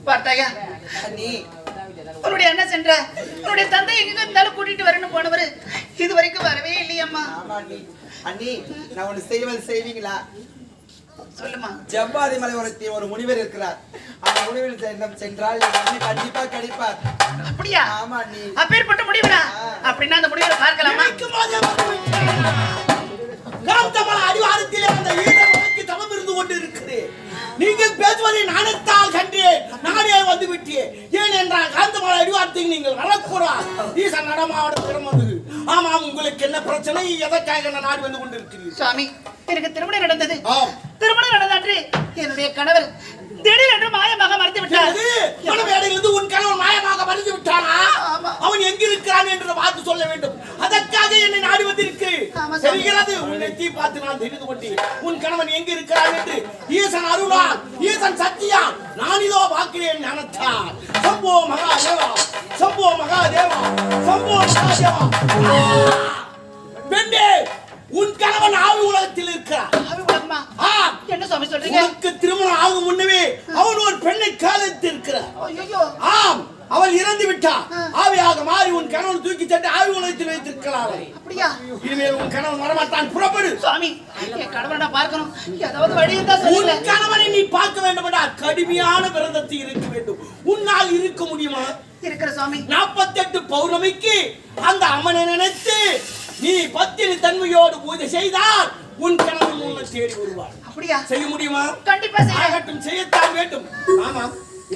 பார்த்தாயா நீ உன்னுடைய என்ன சென்ற உன்னுடைய தந்தை எங்க இருந்தாலும் கூட்டிட்டு வரணும் போனவரு இது வரைக்கும் வரவே இல்லையம்மா. அண்ணி நான் ஒண்ணு செய்வீங்களா? சொல்லுமா. ஜவ்வாதி மலை ஒரு முனிவர் இருக்கிறார். அந்த முனிவர் சென்றால் கண்டிப்பா கிடைப்பார். அப்படியா? ஆமா அண்ணி. அப்பேற்பட்ட முனிவரா? அப்படின்னா அந்த முனிவரை பார்க்கலாமா? காந்தமலை அடிவாரத்திலே அந்த ஈரமலைக்கு தவம் இருந்து கொண்டு இருக்கிறேன். நீங்கள் பேசுவதை நானத்தால் கண்டேன். நானே வந்து விட்டேன். ஏனென்றால் காந்தமலை அடிவாரத்துக்கு நீங்கள் வரக்கூடாது. ஈசன் நடமாட பெருமது. ஆமாம், உங்களுக்கு என்ன பிரச்சனை? எதற்காக நாடு வந்து கொண்டு இருக்கிறீர்கள்? சுவாமி, எனக்கு திருமணம் நடந்தது. திருமணம் நடந்தாற்று என்னுடைய கணவர் திடீரென்று மாயமாக மறைத்து விட்டார். மனவேடையிலிருந்து உன் கணவன் மாயமாக மறைத்து விட்டானா? அவன் எங்க இருக்கிறான் என்று பார்த்து சொல்ல வேண்டும். அதற்காக என்னை நாடி வந்திருக்கிறேன். தெரிகிறது, உன்னை தீ பார்த்து நான் தெரிந்து கொண்டேன். உன் கணவன் எங்க இருக்கிறான் என்று ஈசன் அருளா, ஈசன் சத்தியா, நான் இதோ பார்க்கிறேன் ஞானத்தால். சம்போ மகாதேவா, சம்போ மகாதேவா, சம்போ மகாதேவா. பெண்ணே, உன் கணவன் ஆவி உலகத்தில் இருக்கிறான். என்ன சுவாமி சொல்றீங்க? உனக்கு திருமணம் ஆகும் முன்னவே அவன் ஒரு பெண்ணை காதலித்து இருக்கிறார். ஆம், அவள் இறந்து விட்டாள். ஆவியாக மாறி உன் கணவன் தூக்கி தட்டி ஆவி உலகத்தில் வைத்திருக்கிறார். அப்படியா? இனிமேல் உன் கணவன் வரமாட்டான். புறப்படு. சுவாமி, என் கணவனை நான் பார்க்கணும். ஏதாவது வழி இருந்தா சொல்லுங்க. உன் கணவனை நீ பார்க்க வேண்டும் என்றால் கடுமையான விரதத்தை இருக்க வேண்டும். உன்னால் இருக்க முடியுமா? இருக்கிற சுவாமி. 48 பௌர்ணமிக்கு அந்த அம்மனை நினைத்து நீ பத்தினி தன்மையோடு பூஜை செய்தால் உன் கணவன் உன்னை தேடி வருவார். அப்படியா? செய்ய முடியுமா? கண்டிப்பா செய்யட்டும். செய்யத்தான் வேண்டும். ஆமா,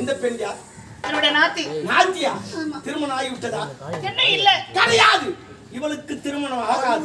இந்த பெண் யார்? என்னுடைய நாத்தி. நாத்தியா? திருமணம் ஆகிவிட்டதா? என்ன இல்ல, கிடையாது. இவளுக்கு திருமணம் ஆகாது.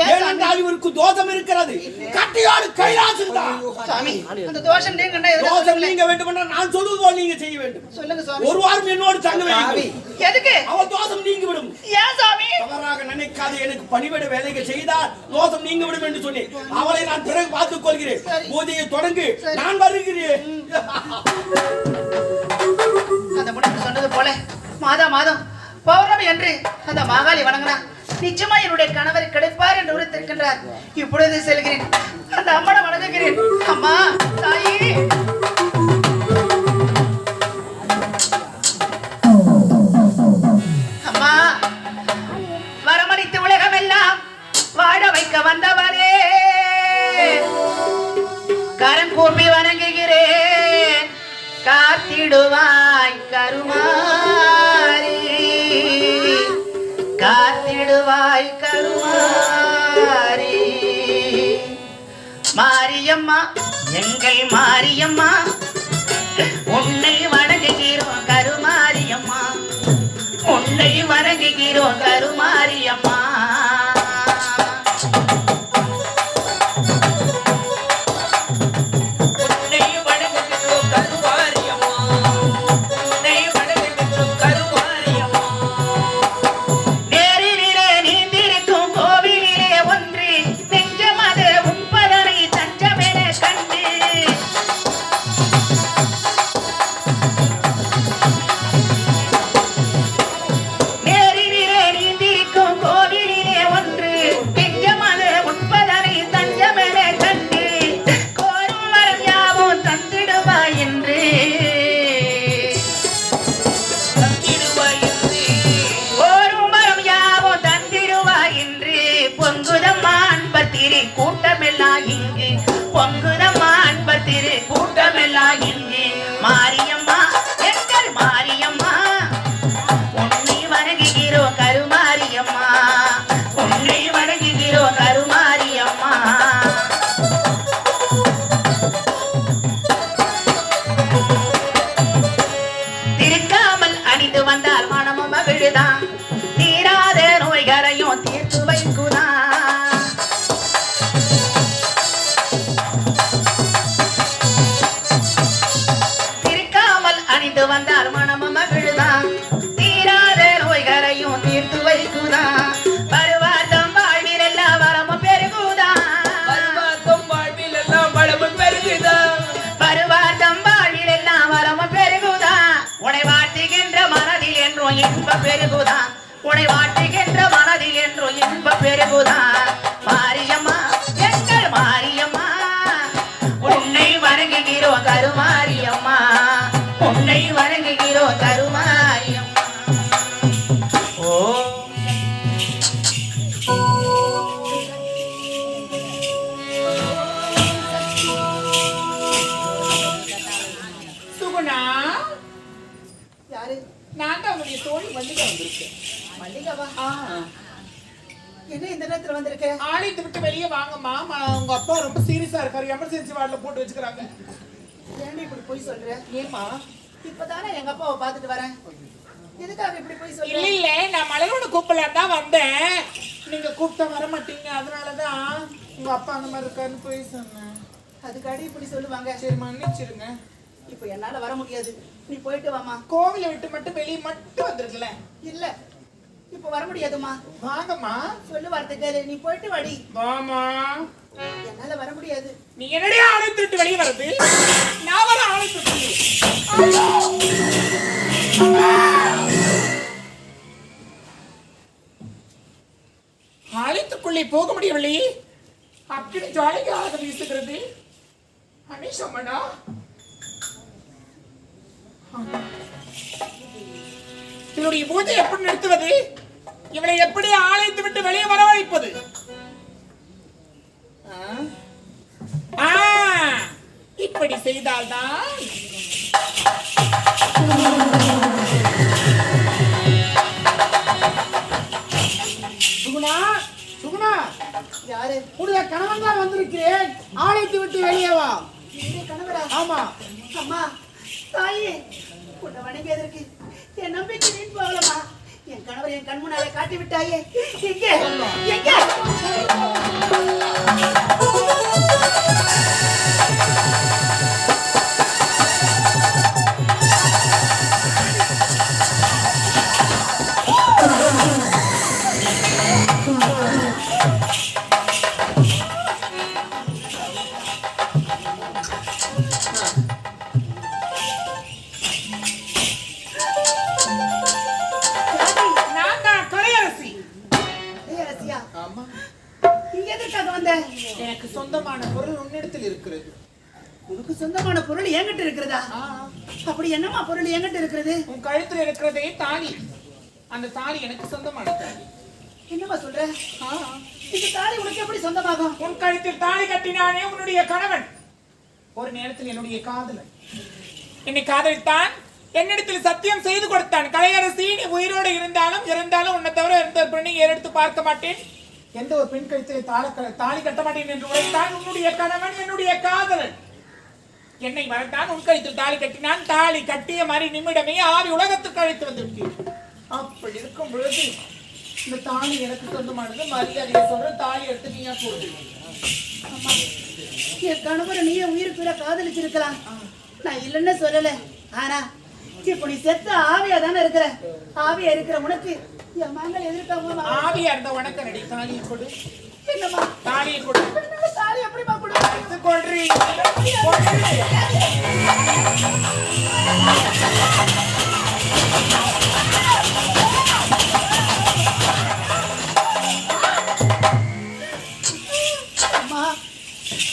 ஏனென்றால் இவருக்கு தோஷம் இருக்கிறது. கட்டியோடு கைலாசம் தான். சுவாமி, அந்த தோஷம் நீங்க தோஷம் நீங்க வேண்டும் என்றால் நான் சொல்வது போல் நீங்க செய்ய வேண்டும். சொல்லுங்க சுவாமி. ஒரு வாரம் என்னோடு தங்க வேண்டும். எதுக்கு? அவள் தோஷம் நீங்கி விடும். ஏன் சுவாமி? தவறாக நினைக்காது. எனக்கு பணிவிட வேலைகள் செய்தால் தோஷம் நீங்க விடும் என்று சொன்னேன். அவளை நான் பிறகு பார்த்துக் கொள்கிறேன். பூஜையை தொடங்கு, நான் வருகிறேன். அந்த முனிவர் சொன்னது போல மாதம் பௌர்ணமி என்று அந்த மாகாளி வணங்கினார். நிச்சயமா என்னுடைய கணவர் கிடைப்பார் என்று உரைத்திருக்கின்றார். இப்பொழுது செல்கிறேன், அந்த அம்மனை வணங்குகிறேன். அம்மா தாயி, அம்மா, வரமளித்து உலகம் எல்லாம் வாழ வைக்க வந்தவரே, கரம் கூப்பி வணங்குகிறேன். காத்திடுவாய் கருமாரி, காத்திடுவாய் கருமாரி. மாரியம்மா, எங்கள் மாரியம்மா, உன்னை வணங்குகிறோம் கருமாரியம்மா, உன்னை வணங்குகிறோம் கருமாரியம்மா. கோவில் வேண்டுகின்ற மனதில் என்று இன்ப பெருகுதான் மாரியம்மா எங்கள் மாரியம்மா உன்னை வணங்குகிறோம் கருமாரியம்மா உன்னை வணங்குகிறோம் கருமாரியம்மா ஓ சுகுணா, யாரு? நான் தான் உன்னுடைய தோழி மல்லிகா வந்திருக்கேன். மல்லிகாவா? என்ன இந்த நேரத்துல வந்திருக்க? ஆலயத்தை விட்டு வெளியே வாங்கம்மா. உங்க அப்பா ரொம்ப சீரியஸா இருக்காரு. எமர்ஜென்சி வார்டுல போட்டு வச்சுக்கிறாங்க. ஏன் இப்படி போய் சொல்ற? ஏமா? இப்பதானே எங்க அப்பாவை பார்த்துட்டு வரேன். எதுக்காக இப்படி போய் சொல்ற? இல்ல இல்ல, நான் மலரோட கூப்பிடலாம் தான் வந்தேன். நீங்க கூப்பிட்டா வர மாட்டீங்க. அதனாலதான் உங்க அப்பா அந்த மாதிரி இருக்காருன்னு போய் சொன்னேன். அதுக்காடி இப்படி சொல்லுவாங்க. சரி, மன்னிச்சிருங்க. இப்ப என்னால வர முடியாது. நீ போயிட்டு வாமா. கோவிலை விட்டு மட்டும் வெளியே மட்டும் வந்துருக்கல. இல்ல இப்ப வர முடியாதுமா. வாங்கம்மா. சொல்லு வார்த்தை கேளு. நீ போயிட்டு வாடி. வாமா. என்னால வர முடியாது. நீ என்னடியா ஆலயத்தை விட்டு வெளியே வருது? நான் வர ஆலயத்தை ஆலயத்துக்குள்ளே போக முடியவில்லை. அப்படி ஜாலியாக வீசுகிறது. அனிஷம்மனா, இவருடைய பூஜை எப்படி நிறுத்துவது? இவளை எப்படி ஆலயத்தை விட்டு வெளியே வரவழைப்பது? இப்படி செய்தால்தான் சுகுணா, சுகுணா, யாரு? உடைய கணவன் தான் வந்திருக்கேன். ஆலயத்தை விட்டு வெளியே வா. என்னுடைய கணவரா? ஆமா. அம்மா, தாயே, உன்னை வணங்கியதற்கு என் நம்பிக்கை வீண் போகலமா. என் கணவர் என் கண் முன்னாலே காட்டி விட்டாயே. எங்கே எங்கே? எனக்கு சொந்தமான பொருள் உன்னிடத்தில் இருக்கிறது. உனக்கு சொந்தமான பொருள் என்கிட்ட இருக்கிறதா? அப்படி என்னமா பொருள் என்கிட்ட இருக்கிறது? உன் கழுத்துல இருக்கிறதே தாலி. அந்த தாலி எனக்கு சொந்தமான தாலி. என்னமா சொல்ற? இந்த தாலி உனக்கு எப்படி சொந்தமாகும்? உன் கழுத்தில் தாலி கட்டினானே உன்னுடைய கணவன். ஒரு நேரத்தில் என்னுடைய காதலன் என்னை காதலித்தான். என்னிடத்தில் சத்தியம் செய்து கொடுத்தான். கலையரசி, நீ உயிரோடு இருந்தாலும் இறந்தாலும் உன்னை தவிர இருந்த பெண்ணை ஏறெடுத்து பார்க்க மாட்டேன், எந்த ஒரு பெண் கழுத்திலே தாலி கட்ட மாட்டேன் என்று உரைத்தான். உன்னுடைய கணவன் என்னுடைய காதலன் என்னை வளர்த்தான். உன் கழுத்தில் தாலி கட்டினான். தாலி கட்டிய மாதிரி நிமிடமே ஆவி உலகத்துக்கு அழைத்து வந்து விட்டேன். அப்படி இருக்கும் பொழுது இந்த தாலி எனக்கு சொந்தமானது. மரியாதையை சொல்ற, தாலி எடுத்து நீயா போடு. என் கணவரை நீயே உயிருக்கு காதலிச்சிருக்கலாம். நான் இல்லைன்னு சொல்லல. ஆனா இப்ப நீ செத்த ஆவியா தானே இருக்கிற. ஆவியா இருக்கிற உனக்கு என் மகள் எதிர்க்காம ஆவியா இருந்த உனக்கு ரெடி தாலியை கொடு. என்னம்மா தாலியை கொடு. தாலி எப்படிமா கொடு? கொள்றி அம்மா,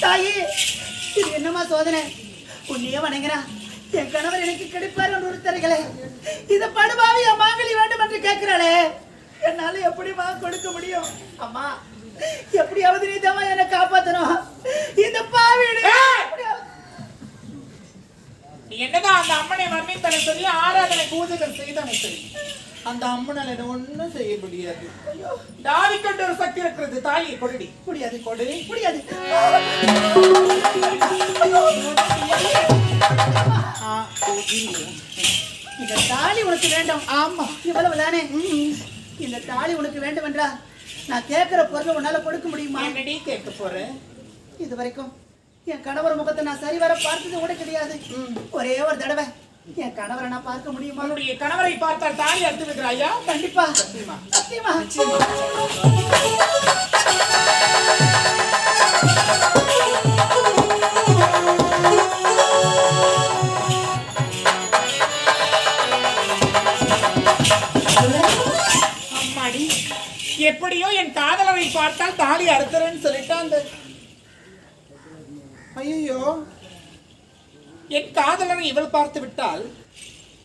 தாயே, இது என்னம்மா சோதனை? உன்னையே வணங்கினா என் கணவர் எனக்கு கிடைப்பார் என்று ஒருத்தர்களே, இந்த படுபாவி என் மாங்கலி வேண்டும் என்று கேட்கிறாளே, என்னால எப்படிமா கொடுக்க முடியும்? அம்மா, எப்படியாவது நீ தான் என்னை காப்பாத்தணும். இந்த பாவி என்னதான் அந்த அம்மனை வர்ணித்தனை சொல்லி ஆராதனை பூஜைகள் செய்தாலும் சரி, அந்த அம்மனால் என்ன ஒண்ணும் செய்ய முடியாது. தாவிக்கொண்டு ஒரு சக்தி இருக்கிறது. தாலியை கொடுடி. முடியாது, கொடு. முடியாது. இந்த தாலி உனக்கு வேண்டும். ஆமா, இவ்வளவு தானே? இந்த தாலி உனக்கு வேண்டும் என்றா நான் கேட்கிற பொருளை உன்னால கொடுக்க முடியுமா? என்னடி கேட்க போறேன்? இது வரைக்கும் என் கணவர் முகத்தை நான் சரிவர பார்த்தது கூட கிடையாது. ஒரே ஒரு தடவை என் கணவரை நான் பார்க்க முடியுமா? உன்னுடைய கணவரை பார்த்தால் தாலி அறுத்து வைக்கிறாயா? கண்டிப்பா, சத்தியமா. அம்மாடி, எப்படியோ என் காதலரை பார்த்தால் தாலி அறுத்துறேன்னு சொல்லிட்டான். ஐயோ, என் காதலனை இவள் பார்த்து விட்டால்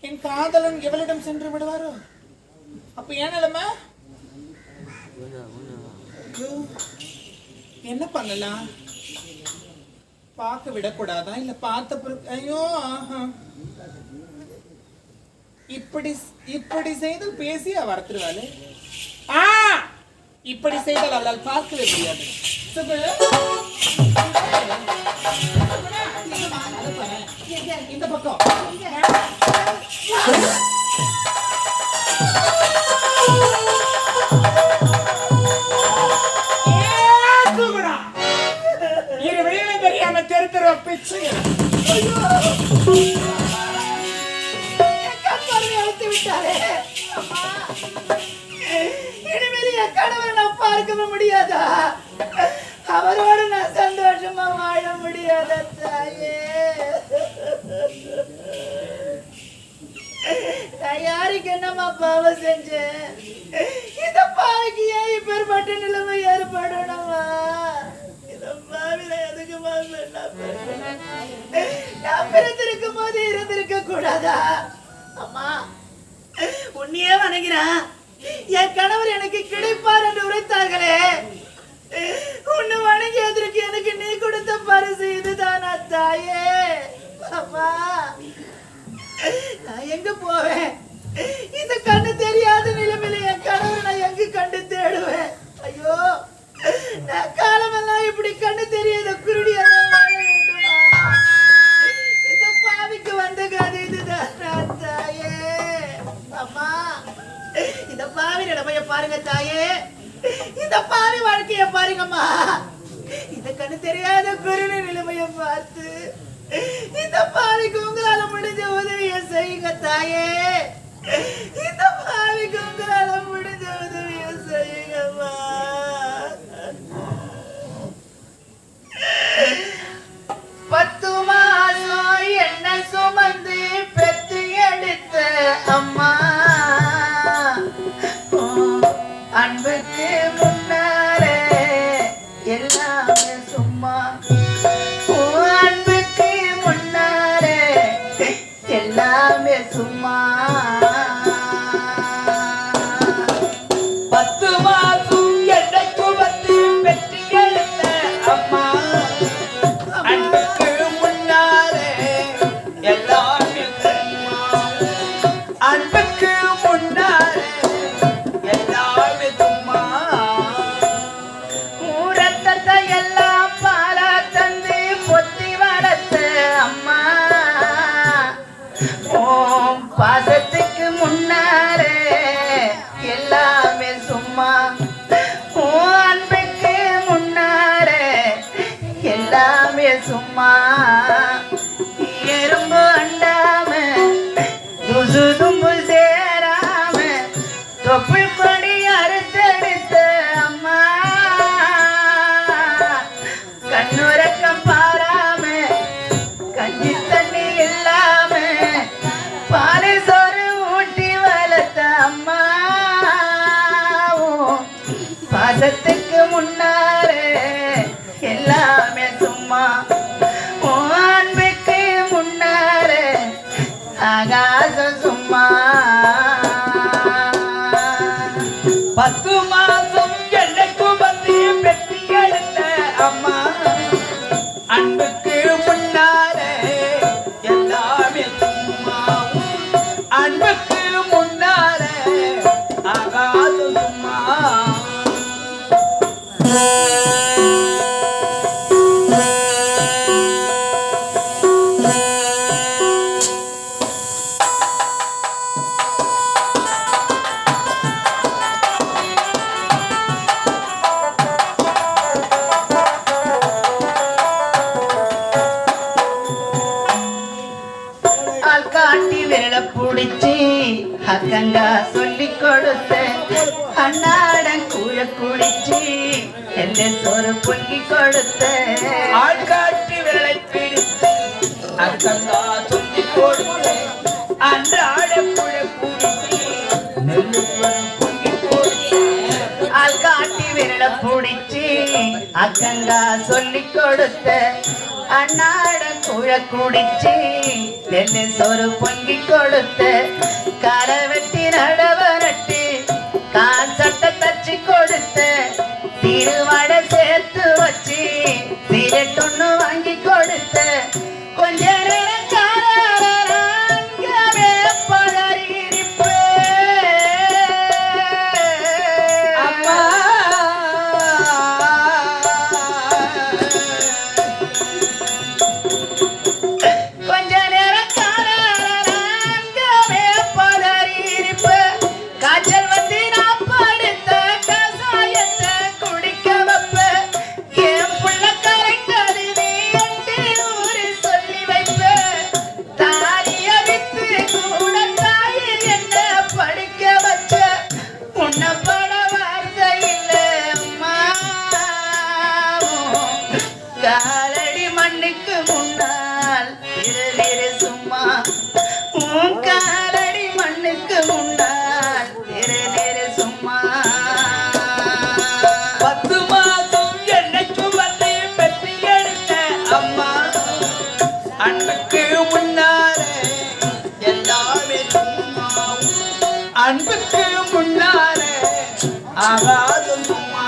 என் காதலன் இவளிடம் சென்று விடுவாரோ? அப்ப ஏன் நிலைமை? என்ன பண்ணலாம்? பார்க்க விடக்கூடாதா? இல்ல பார்த்த பிறகு ஐயோ இப்படி செய்தால் பேசி வரத்துருவாளே. இப்படி செய்தால் அவளால் பார்க்கவே முடியாது. இந்த பக்கம் இரு வெளியில தெரியாம தெருத்துற பிச்சு இனிமேல் என் கணவரை நான் பார்க்கவே முடியாதா? அவரோடு நான் சந்தோஷமா வாழ முடியாத தாயே. நான் யாருக்கு என்னமா பாவம் செஞ்சேன்? இந்த பாவைக்கு ஏன் இப்பேற்பட்ட நிலைமை ஏற்படணுமா? இந்த பாவில எதுக்குமா நான் பிறந்திருக்கும் போது இருந்திருக்க கூடாதா? அம்மா, உன்னையே வணங்கிறான். என் கணவர் எனக்கு கிடைப்பார் என்று உரைத்தார்களே, உன்னை வணங்கியதற்கு எனக்கு நீ கொடுத்த பரிசு இதுதானா தாயே? அம்மா, நான் எங்க போவேன்? இந்த கண்ணு தெரியாத நிலைமையில என் கணவர் நான் எங்க கண்டு தேடுவேன்? ஐயோ, நான் காலமெல்லாம் இப்படி கண்ணு தெரியாத குருடியாக வாழ வேண்டுமா? இந்த பாவிக்கு வந்த கதை இதுதானா தாயே? அம்மா, இந்த பாவி நிலைமைய பாருங்க தாயே. இந்த பாவி வாழ்க்கைய பாருங்கம்மா. இந்த கண்ணு தெரியாத குருடி நிலைமைய பார்த்து இந்த பாவிக்கு உங்களால முடிஞ்ச உதவியை செய்யுங்க தாயே. இந்த பாவிக்கு உங்களால முடிஞ்ச உதவியை செய்யுங்கம்மா. 10 மாசம் என்ன சுமந்து பெத்து எடுத்த அம்மா, அன்புக்கு முன்னாலே எல்லாமே சும்மா. அன்புக்கு முன்னாலே எல்லாமே சும்மா. 10 மாசம் என்னை சுமந்து பெற்று எடுத்த அம்மா, அன்புக்கு முன்னாலே எல்லாமே சும்மா. அன்புக்கு முன்னாலே எல்லாமே சும்மா. ஊரத்தத்தை எல்லாம் பாலா தந்து பொத்தி வளர்த்த அம்மா, ஓம் பாசத்துக்கு முன்னாலே எல்லாமே சும்மா. ஓ அன்புக்கு முன்னாலே எல்லாமே சும்மா. எறும்பு அண்டாம துசு தும்பு சேராம தொப்புள் கொடி அறுத்தெடுத்த அம்மா, கண்ணுறக்கம் பாராம கஞ்சி தண்ணி இல்லாம பாலை சோறு ஊட்டி வளர்த்த அம்மா, பாசத்துக்கு முன்னாலே எல்லாமே சும்மா. அன்புக்கு முன்னாலே ஆகாசம் சும்மா. 10 மாசம் என்னை சுமந்து பெற்று எடுத்த அம்மா, அன்புக்கு முன்னாலே எல்லாமே சும்மா. அன்புக்கு முன்னாலே ஆகாசம் சும்மா. ஆள்காட்டி விரல புடிச்சு அக்கங்கா சொல்லி கொடுத்த அண்ணாடன் கூழ குடிச்சு எந்த சோறு பொங்கி கொடுத்த. ஆள்காட்டி விரலை பிடித்து அக்கங்கா சொல்லி கொடுத்த அன்றாட கூழ குடிச்சு நெல்லு பொங்கி கொடுத்த. புடிச்சு அக்கங்கா சொல்லி கொடுத்த அண்ணாட குழ குடிச்சு நெல்லு சோறு பொங்கி கொடுத்த களை வெட்டி நடவரட்டு கால் சட்டை தச்சு கொடுத்த திருவடை சேர்த்து வச்சு சீரட்டொன்னு வாங்கி கொடுத்த கொஞ்ச நேரம் காலடி மண்ணுக்கு முன்னால் திரு சும்மா உன் காலடி மண்ணுக்கு முன்னால் திரு சும்மா 10 மாதம் என்னைக்கு வந்து பெற்று எடுத்த அம்மா அன்புக்கு முன்னாலே எல்லாமே சும்மா அன்புக்கு முன்னாலே ஆகாது சும்மா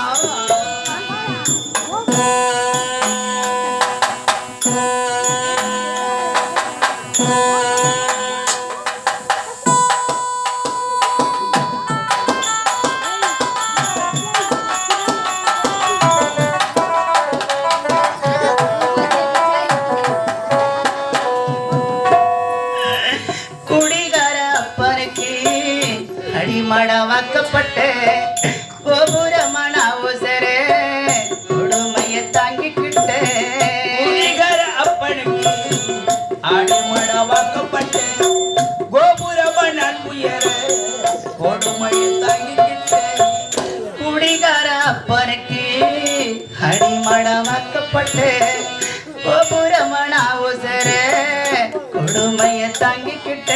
அடிமடவாக்கப்பட்ட கோபுரமான உசரே கொடுமையை தாங்கிக்கிட்ட குடிகார அப்பனுக்கு அடிமடவாக்கப்பட்ட கோபுரமான உயர கொடுமையை தாங்கிக்கிட்ட குடிகார அப்பனுக்கு அடிமடவாக்கப்பட்ட கோபுரமான உசரே கொடுமையை தாங்கிக்கிட்ட